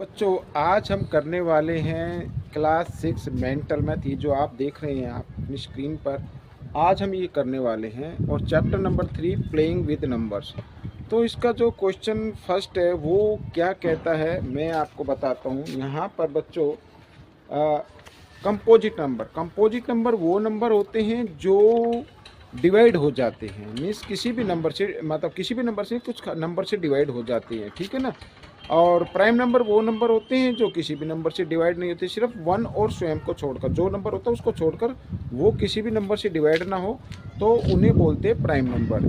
बच्चों आज हम करने वाले हैं क्लास 6 मेंटल मैथ। ये जो आप देख रहे हैं आप अपनी स्क्रीन पर, आज हम ये करने वाले हैं। और chapter number 3 playing with numbers. तो इसका जो क्वेश्चन फर्स्ट है वो क्या कहता है मैं आपको बताता हूँ। यहाँ पर बच्चों कंपोजिट नंबर वो नंबर होते हैं जो डिवाइड हो जाते हैं। मीन्स किसी भी नंबर से, मतलब किसी भी नंबर से कुछ नंबर से डिवाइड हो जाते हैं, ठीक है ना। और प्राइम नंबर वो नंबर होते हैं जो किसी भी नंबर से डिवाइड नहीं होते, सिर्फ वन और स्वयं को छोड़कर, जो नंबर होता है उसको छोड़कर वो किसी भी नंबर से डिवाइड ना हो, तो उन्हें बोलते हैं प्राइम नंबर।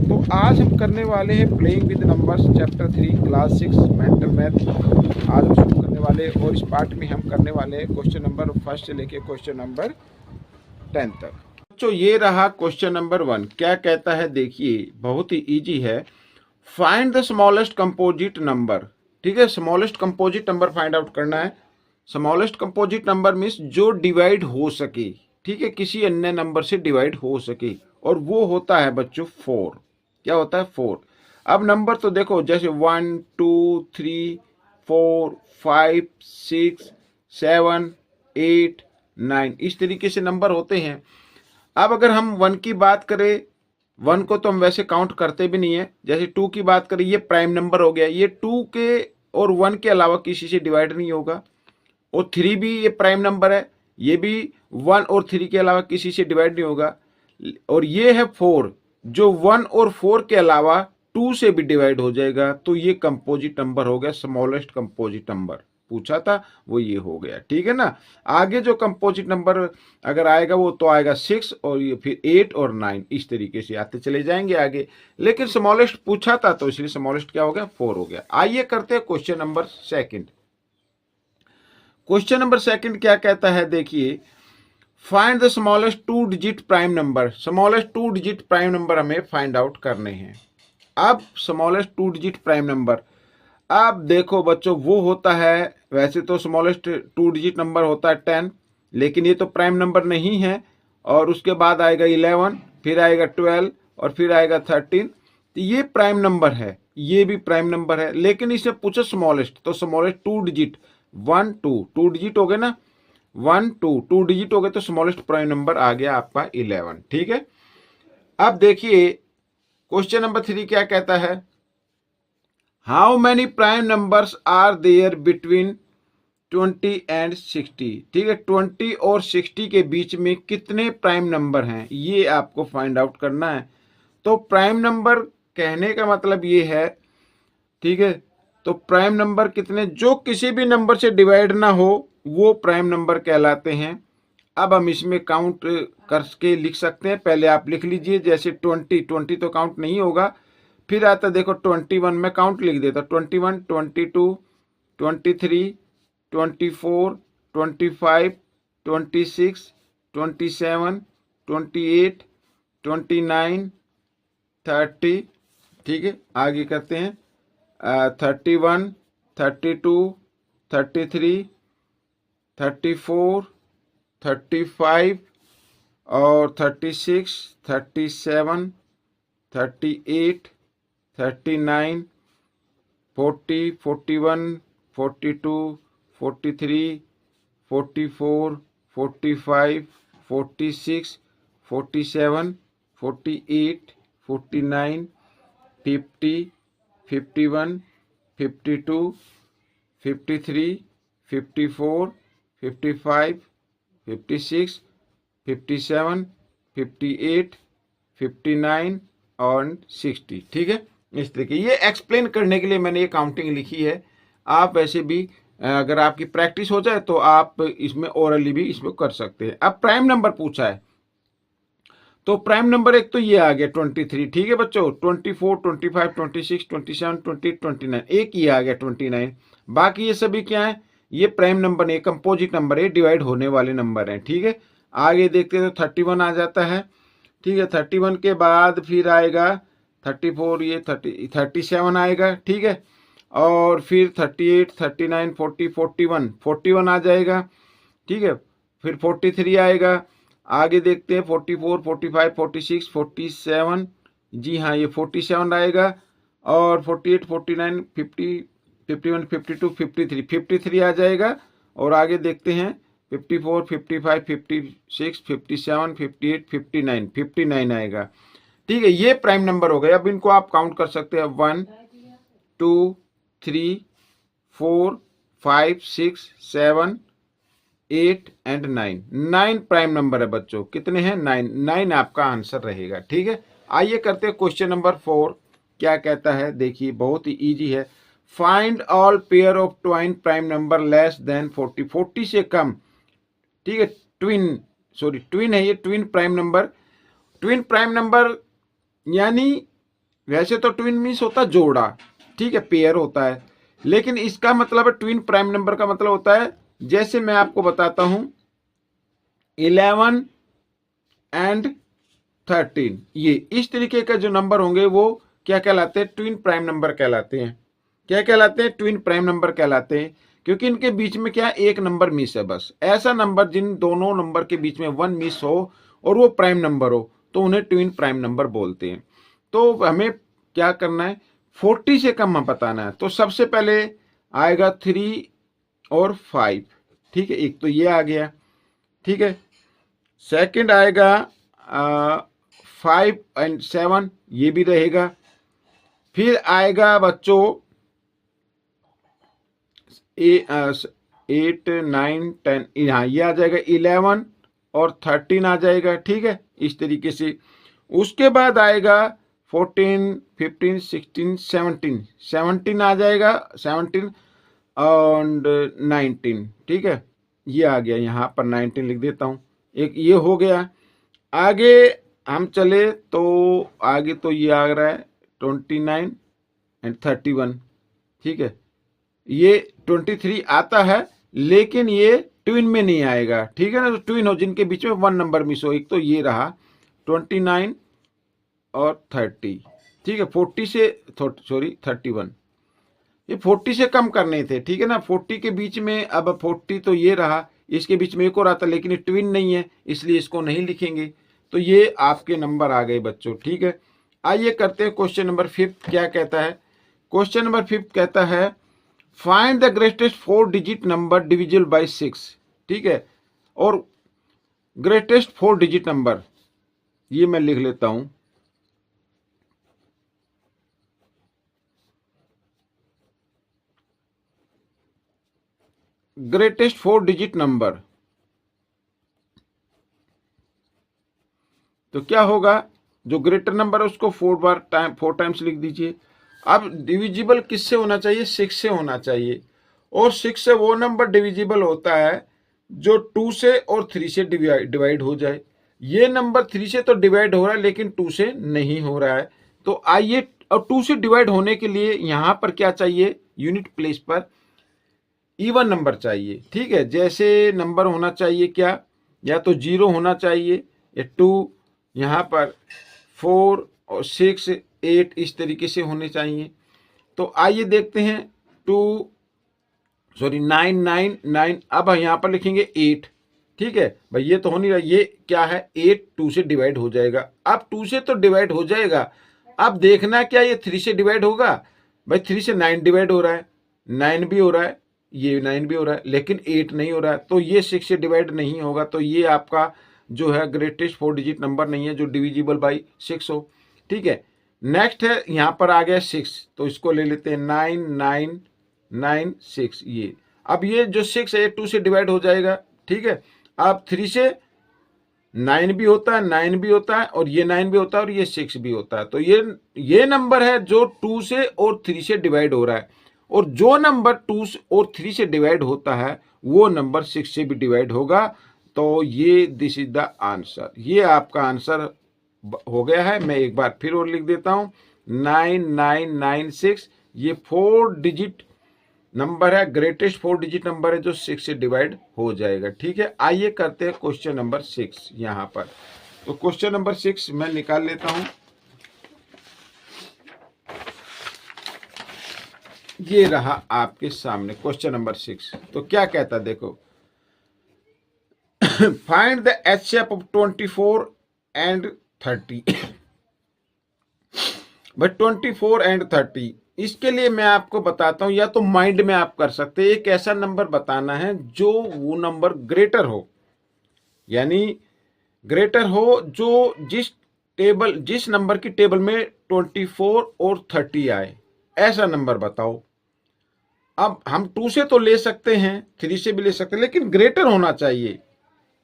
तो आज हम करने वाले हैं playing with numbers chapter 3 class 6 mental math. आज हम शुरू करने वाले हैं और इस पार्ट में हम करने वाले हैं क्वेश्चन नंबर 1 से लेके क्वेश्चन नंबर 10 तक। बच्चों ये रहा क्वेश्चन नंबर 1। क्या कहता है देखिए, बहुत ही इजी है। Find the smallest composite number. ठीक है, smallest composite number find out करना है। स्मॉलेस्ट कंपोजिट नंबर मीन्स जो डिवाइड हो सके, ठीक है, किसी अन्य नंबर से डिवाइड हो सके, और वो होता है बच्चों 4। क्या होता है? 4। अब नंबर तो देखो, जैसे 1 2 3 4 5 6 7 8 9 इस तरीके से नंबर होते हैं। अब अगर हम 1 की बात करें, 1 को तो हम वैसे काउंट करते भी नहीं है। जैसे 2 की बात करें, ये प्राइम नंबर हो गया, ये 2 के और 1 के अलावा किसी से डिवाइड नहीं होगा। और 3 भी ये प्राइम नंबर है, ये भी 1 और 3 के अलावा किसी से डिवाइड नहीं होगा। और ये है 4, जो 1 और 4 के अलावा 2 से भी डिवाइड हो जाएगा। तो ये कंपोजिट नंबर हो गया, स्मॉलेस्ट कंपोजिट नंबर पूछा था वो ये हो गया, ठीक है ना। आगे जो कंपोजिट नंबर अगर आएगा वो तो आएगा 6 और ये फिर 8 और 9, इस तरीके से आते चले जाएंगे आगे। लेकिन स्मॉलेस्ट पूछा था तो इसलिए स्मॉलेस्ट क्या हो गया? 4 हो गया। आइए करते हैं क्वेश्चन नंबर 2। क्वेश्चन नंबर 2 क्या कहता है देखिए, find the smallest 2 digit prime number. Smallest 2 digit prime number हमें फाइंड आउट करने हैं। अब स्मॉलेस्ट 2 डिजिट प्राइम नंबर, अब देखो बच्चों, वो होता है, वैसे तो स्मॉलेस्ट 2 डिजिट नंबर होता है 10, लेकिन ये तो प्राइम नंबर नहीं है। और उसके बाद आएगा 11, फिर आएगा 12 और फिर आएगा 13। तो ये प्राइम नंबर है, ये भी प्राइम नंबर है। लेकिन इससे पूछो स्मॉलेस्ट, तो स्मॉलेस्ट 2 डिजिट 1 2 डिजिट हो गए ना, 1 2 डिजिट हो गए, तो स्मॉलेस्ट प्राइम नंबर आ गया आपका 11। ठीक है। अब देखिए क्वेश्चन नंबर 3 क्या कहता है, how many prime numbers are there between 20 and 60। ठीक है, 20 और 60 के बीच में कितने प्राइम नंबर हैं, ये आपको फाइंड आउट करना है। तो प्राइम नंबर कहने का मतलब ये है, ठीक है, तो प्राइम नंबर कितने, जो किसी भी नंबर से डिवाइड ना हो वो प्राइम नंबर कहलाते हैं। अब हम इसमें काउंट करके लिख सकते हैं। पहले आप लिख लीजिए, जैसे 20 तो काउंट नहीं होगा। फिर आता देखो 21, में काउंट लिख देता, 21 22 23 24 25 26 27 28 29 30। ठीक है, आगे करते हैं 31 32 33 34 35 और 36 37 38 39 40 41 42 43 44 45 46 47 48 49 50 51 52 53 54 55 56 57 58 59 और 60। ठीक है, इस तरीके ये एक्सप्लेन करने के लिए मैंने ये काउंटिंग लिखी है। आप वैसे भी अगर आपकी प्रैक्टिस हो जाए तो आप इसमें ओरली भी इसमें कर सकते हैं। अब प्राइम नंबर पूछा है, तो प्राइम नंबर एक तो ये आ गया 23। ठीक है बच्चों, 24 25 26 27 28 29, एक ये आ गया 29। बाकी ये सभी क्या है, ये प्राइम नंबर नहीं, कंपोजिट नंबर है, डिवाइड होने वाले नंबर हैं। ठीक है, आगे देखते हैं तो 31 आ जाता है। ठीक है, 31 के बाद फिर आएगा 34, ये 37 आएगा। ठीक है, और फिर 38 39 40 41 आ जाएगा। ठीक है, फिर 43 आएगा। आगे देखते हैं 44 45 46 47, जी हाँ ये 47 आएगा। और 48 49 50 51, 52, 53, 53 आ जाएगा। और आगे देखते हैं 54, 55, 56, 57, 58, 59, 59 आएगा। ठीक है, ये प्राइम नंबर हो गए। अब इनको आप काउंट कर सकते हैं 1 2 3 4 5 6 7 8 एंड 9। 9 प्राइम नंबर है बच्चों। कितने हैं? 9। 9 आपका आंसर रहेगा। ठीक है, आइए करते हैं क्वेश्चन नंबर 4। क्या कहता है देखिए, बहुत ही इजी है। Find all pair of twine prime number less than 40। 40 से कम। ठीक है, ट्विन है ये, twin prime number. Twin prime number यानी वैसे तो ट्विन मीन्स होता है जोड़ा, ठीक है, पेयर होता है, लेकिन इसका मतलब है ट्विन प्राइम नंबर का मतलब होता है, जैसे मैं आपको बताता हूं 11 एंड 13, ये इस तरीके का जो नंबर होंगे वो क्या कहलाते हैं? ट्विन प्राइम नंबर कहलाते हैं। क्या कहलाते हैं? ट्विन प्राइम नंबर कहलाते हैं, क्योंकि इनके बीच में क्या एक नंबर मिस है। बस ऐसा नंबर जिन दोनों नंबर के बीच में 1 मिस हो और वो प्राइम नंबर हो तो उन्हें ट्विन प्राइम नंबर बोलते हैं। तो हमें क्या करना है? 40 से कम बताना है। तो सबसे पहले आएगा 3 और 5। ठीक है, एक तो ये आ गया। ठीक है, सेकंड आएगा 5 एंड 7, ये भी रहेगा। फिर आएगा बच्चों 8 9 10, यहाँ ये आ जाएगा 11 और 13 आ जाएगा। ठीक है, इस तरीके से। उसके बाद आएगा 14 15 16 17, 17 आ जाएगा, 17 और 19। ठीक है, ये आ गया, यहाँ पर 19 लिख देता हूँ। एक ये हो गया। आगे हम चले तो आगे तो ये आ रहा है 29 एंड 31। ठीक है, ये 23 आता है, लेकिन ये ट्विन में नहीं आएगा। ठीक है ना, तो ट्विन हो जिनके बीच में 1 नंबर मिस हो। एक तो ये रहा 29 और 30। ठीक है, 40 से 31, ये 40 से कम करने थे। ठीक है ना, 40 के बीच में, अब 40 तो ये रहा, इसके बीच में एक और आता, लेकिन ये ट्विन नहीं है, इसलिए इसको नहीं लिखेंगे। तो ये आपके नंबर आ गए बच्चों। ठीक है, आइए करते हैं क्वेश्चन नंबर 5। क्या कहता है? क्वेश्चन नंबर 5 कहता है find the greatest 4 digit number divisible by 6। ठीक है, और ग्रेटेस्ट 4 डिजिट नंबर ये मैं लिख लेता हूं। ग्रेटेस्ट 4 डिजिट नंबर, तो क्या होगा? जो ग्रेटर नंबर है उसको 4 टाइम्स लिख दीजिए। अब डिविजिबल किससे होना चाहिए? 6 से होना चाहिए। और 6 से वो नंबर डिविजिबल होता है जो 2 से और 3 से डिवाइड हो जाए। ये नंबर 3 से तो डिवाइड हो रहा है, लेकिन 2 से नहीं हो रहा है। तो आइए, और 2 से डिवाइड होने के लिए यहां पर क्या चाहिए? यूनिट प्लेस पर इवन नंबर चाहिए। ठीक है, जैसे नंबर होना चाहिए क्या? या तो 0 होना चाहिए, या 2, यहाँ पर 4 और 6 8 इस तरीके से होने चाहिए। तो आइए देखते हैं 9 9 9। अब यहाँ पर लिखेंगे 8। ठीक है भाई, ये तो हो नहीं रहा, ये क्या है? 8 2 से डिवाइड हो जाएगा। अब 2 से तो डिवाइड हो जाएगा, अब देखना क्या ये 3 से डिवाइड होगा? भाई 3 से 9 डिवाइड हो रहा है, 9 भी हो रहा है, ये 9 भी हो रहा है, लेकिन 8 नहीं हो रहा है, तो ये 6 से डिवाइड नहीं होगा। तो ये आपका जो है ग्रेटेस्ट 4 डिजिट नंबर नहीं है जो डिविजिबल बाई 6 हो। ठीक है, नेक्स्ट है, यहाँ पर आ गया 6, तो इसको ले लेते हैं 9 9 9 6। ये अब ये जो 6 है 2 से डिवाइड हो जाएगा। ठीक है, अब 3 से 9 भी होता है, 9 भी होता है, और ये 9 भी होता है, और ये 6 भी होता है। तो ये नंबर है जो 2 से और 3 से डिवाइड हो रहा है। और जो नंबर 2 और 3 से डिवाइड होता है वो नंबर 6 से भी डिवाइड होगा। तो ये दिस इज द आंसर। ये आपका आंसर हो गया है। मैं एक बार फिर और लिख देता हूं 9996। ये 4 डिजिट नंबर है, ग्रेटेस्ट 4 डिजिट नंबर है जो 6 से डिवाइड हो जाएगा। ठीक है, आइए करते हैं क्वेश्चन नंबर 6 यहां पर। तो क्वेश्चन नंबर 6 मैं निकाल लेता हूं। ये रहा आपके सामने क्वेश्चन नंबर 6। तो क्या कहता है देखो, find the HCF of 24 and 30। But 24 and 30 इसके लिए मैं आपको बताता हूं, या तो माइंड में आप कर सकते हैं, एक ऐसा नंबर बताना है जो वो नंबर ग्रेटर हो, यानी ग्रेटर हो जो जिस नंबर की टेबल में 24 और 30 आए, ऐसा नंबर बताओ। अब हम 2 से तो ले सकते हैं, 3 से भी ले सकते हैं, लेकिन ग्रेटर होना चाहिए,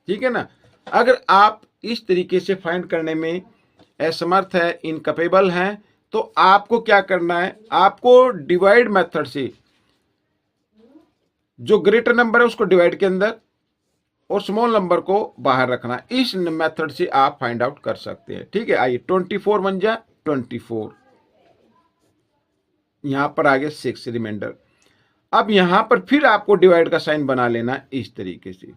ठीक है ना। अगर आप इस तरीके से फाइंड करने में असमर्थ है, इनकैपेबल है, तो आपको क्या करना है, आपको डिवाइड मेथड से जो ग्रेटर नंबर है उसको डिवाइड के अंदर और स्मॉल नंबर को बाहर रखना। इस मेथड से आप फाइंड आउट कर सकते हैं, ठीक है। आइए 24 बन जा 24, यहां पर आ गया 6 रिमाइंडर। अब यहां पर फिर आपको डिवाइड का साइन बना लेना इस तरीके से,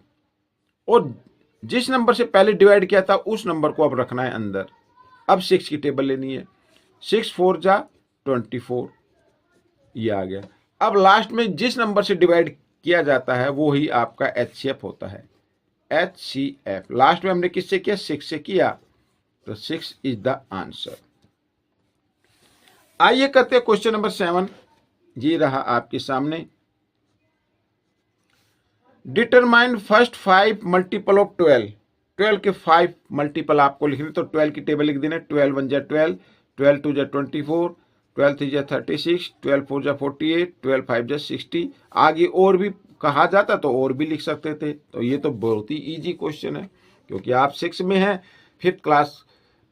और जिस नंबर से पहले डिवाइड किया था उस नंबर को अब रखना है अंदर। अब 6 की टेबल लेनी है, 6 4 जा 24, ये आ गया। अब लास्ट में जिस नंबर से डिवाइड किया जाता है वो ही आपका HCF होता है, HCF। लास्ट में हमने किससे किया, 6 से किया, तो 6 इज द आंसर। आइए करते हैं क्वेश्चन नंबर 7, ये रहा आपके सामने। Determine first 5 multiple of 12। 12 के 5 मल्टीपल आपको लिखने, तो 12 की टेबल लिख देना। 12 1 जा 12, 12 2 जा 24, 12 3 जा 36, 12 4 जा 48, 12 5 जा 60। आगे और भी कहा जाता तो और भी लिख सकते थे। तो ये तो बहुत ही इजी क्वेश्चन है, क्योंकि आप 6 में हैं, 5th क्लास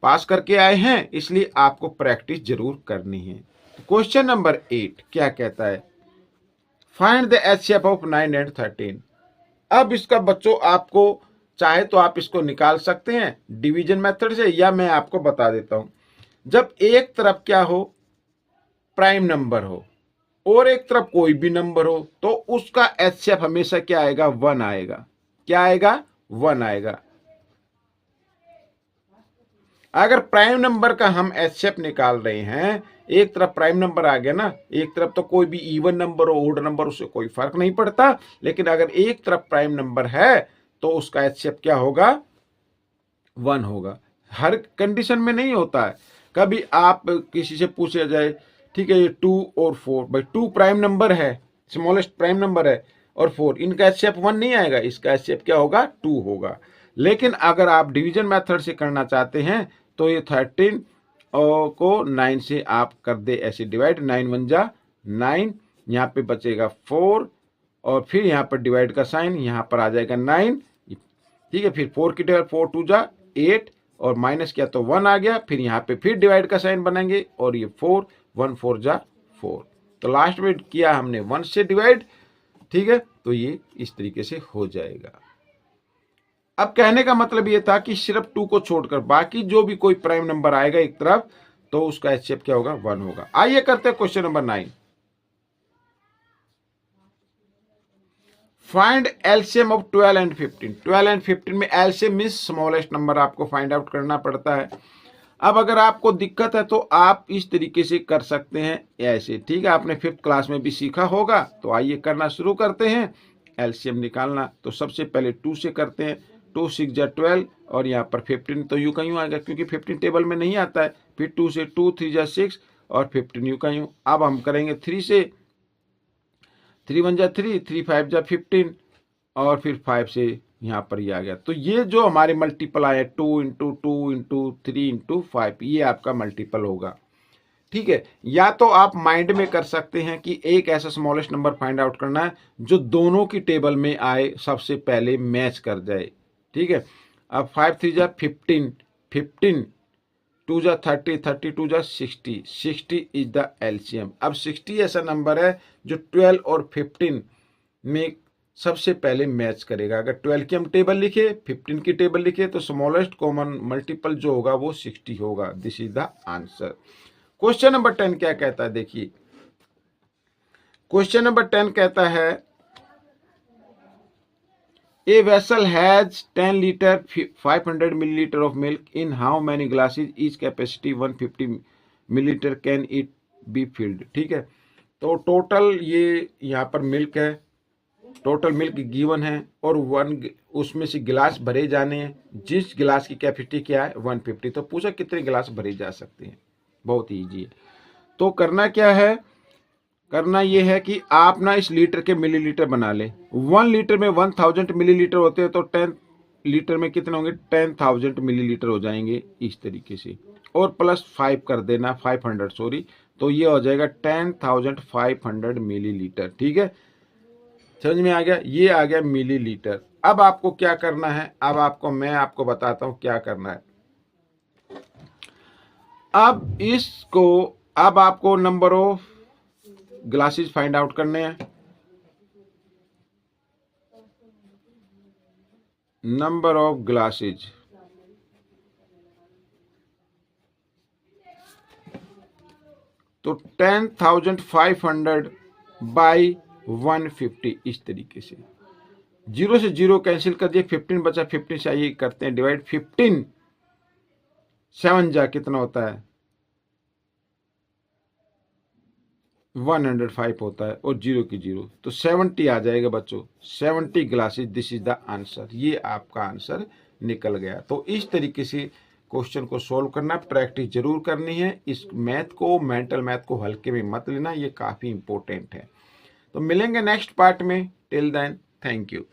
पास करके आए हैं, इसलिए आपको प्रैक्टिस जरूर करनी है। क्वेश्चन नंबर 8 क्या कहता है, find the HCF of 9 and 13। अब इसका बच्चों आपको चाहे तो आप इसको निकाल सकते हैं डिवीजन मेथड से, या मैं आपको बता देता हूं। जब एक तरफ क्या हो, प्राइम नंबर हो, और एक तरफ कोई भी नंबर हो, तो उसका HCF हमेशा क्या आएगा, 1 आएगा। क्या आएगा, 1 आएगा। अगर प्राइम नंबर का हम HCF निकाल रहे हैं, एक तरफ प्राइम नंबर आ गया ना, एक तरफ तो कोई भी इवन नंबर हो, ओड नंबर, उससे कोई फर्क नहीं पड़ता। लेकिन अगर एक तरफ प्राइम नंबर है तो उसका HCF क्या होगा, 1 होगा। हर कंडीशन में नहीं होता है। कभी आप किसी से पूछा जाए, ठीक है, ये 2 और 4, भाई 2 प्राइम नंबर है, स्मॉलेस्ट प्राइम नंबर है, और 4, इनका HCF 1 नहीं आएगा, इसका HCF क्या होगा, 2 होगा। लेकिन अगर आप डिवीजन मेथड से करना चाहते हैं तो ये 13 को 9 से आप कर दे ऐसे डिवाइड, 9 1 जा 9, यहाँ पे बचेगा 4, और फिर यहाँ पर डिवाइड का साइन, यहाँ पर आ जाएगा 9, ठीक है। फिर 4 की टेबल 4 2 जा 8, और माइनस किया तो 1 आ गया। फिर यहाँ पे फिर डिवाइड का साइन बनाएंगे, और ये 4 1 4 जा 4, तो लास्ट में किया हमने 1 से डिवाइड, ठीक है। तो ये इस तरीके से हो जाएगा। अब कहने का मतलब ये था कि सिर्फ 2 को छोड़कर बाकी जो भी कोई प्राइम नंबर आएगा एक तरफ, तो उसका HCF क्या होगा, 1 होगा। आइए करते हैं question number 9, find LCM of 12 and 15। 12 and 15 में एलसीएम मींस स्मॉलेस्ट नंबर आपको फाइंड आउट करना पड़ता है। अब अगर आपको दिक्कत है तो आप इस तरीके से कर सकते हैं ऐसे, ठीक है, आपने 5th क्लास में भी सीखा होगा। तो आइए करना शुरू करते हैं, एलसीएम निकालना। तो सबसे पहले 2 से करते हैं, 2 6 जा 12, और यहाँ पर 15 तो यूं का यूं आएगा, क्योंकि 15 टेबल में नहीं आता है। फिर 2 से 2 3 जा 6, और 15 यूं का यूं। अब हम करेंगे 3 से, 3 1 जा 3, 3 5 जा 15, और फिर 5 से यहाँ पर ये आ गया। तो ये जो हमारे मल्टीपल आए 2 × 2 × 3 × 5, ये आपका मल्टीपल होगा, ठीक है। या तो आप माइंड में कर सकते हैं कि एक ऐसा स्मॉलेस्ट नंबर फाइंड आउट करना है जो दोनों की टेबल में आए, सबसे पहले मैच कर जाए, ठीक है। अब 5 3 जा 15, 15 2 जा 30, 30 2 जा 60, 60 इज द एलसीएम। अब 60 ऐसा नंबर है जो 12 और 15 में सबसे पहले मैच करेगा। अगर 12 की हम टेबल लिखे, 15 की टेबल लिखे, तो स्मॉलेस्ट कॉमन मल्टीपल जो होगा वो 60 होगा। This is the answer. Question number 10 क्या कहता है, देखिए क्वेश्चन नंबर 10 कहता है, a vessel has 10 litre 500 millilitre of milk, in how many glasses each capacity 150 millilitre can it be filled, ठीक है। तो टोटल ये यहाँ पर मिल्क है, टोटल मिल्क गिवन है, और 1 उसमें से गिलास भरे जाने हैं, जिस गिलास की कैपेसिटी क्या है 150। तो पूछा कितने गिलास भरे जा सकते हैं, बहुत ईजी है। तो करना क्या है, करना ये है कि आप ना इस लीटर के मिलीलीटर बना ले। 1 लीटर में 1000 मिलीलीटर होते हैं, तो 10 लीटर में कितने होंगे, 10,000 मिलीलीटर हो जाएंगे इस तरीके से, और प्लस 5 कर देना, 500 सॉरी, तो ये हो जाएगा 10,500 मिलीलीटर। ठीक है, समझ में आ गया, ये आ गया मिलीलीटर। अब आपको क्या करना है, मैं आपको बताता हूं क्या करना है। अब आपको number of glasses find out करने हैं। नंबर ऑफ ग्लासेज, तो 10,500 बाई 150 इस तरीके से। 0 से 0 कैंसिल कर दिए, 15 बचा, 15 से आइए करते हैं डिवाइड। 15 7 जा कितना होता है, 105 होता है, और 0 की 0, तो 70 आ जाएगा बच्चों, 70 glasses. This is the answer, ये आपका आंसर निकल गया। तो इस तरीके से क्वेश्चन को सोल्व करना, प्रैक्टिस जरूर करनी है। इस मैथ को, मेंटल मैथ को हल्के में मत लेना, ये काफ़ी इंपॉर्टेंट है। तो मिलेंगे नेक्स्ट पार्ट में, टिल देन थैंक यू।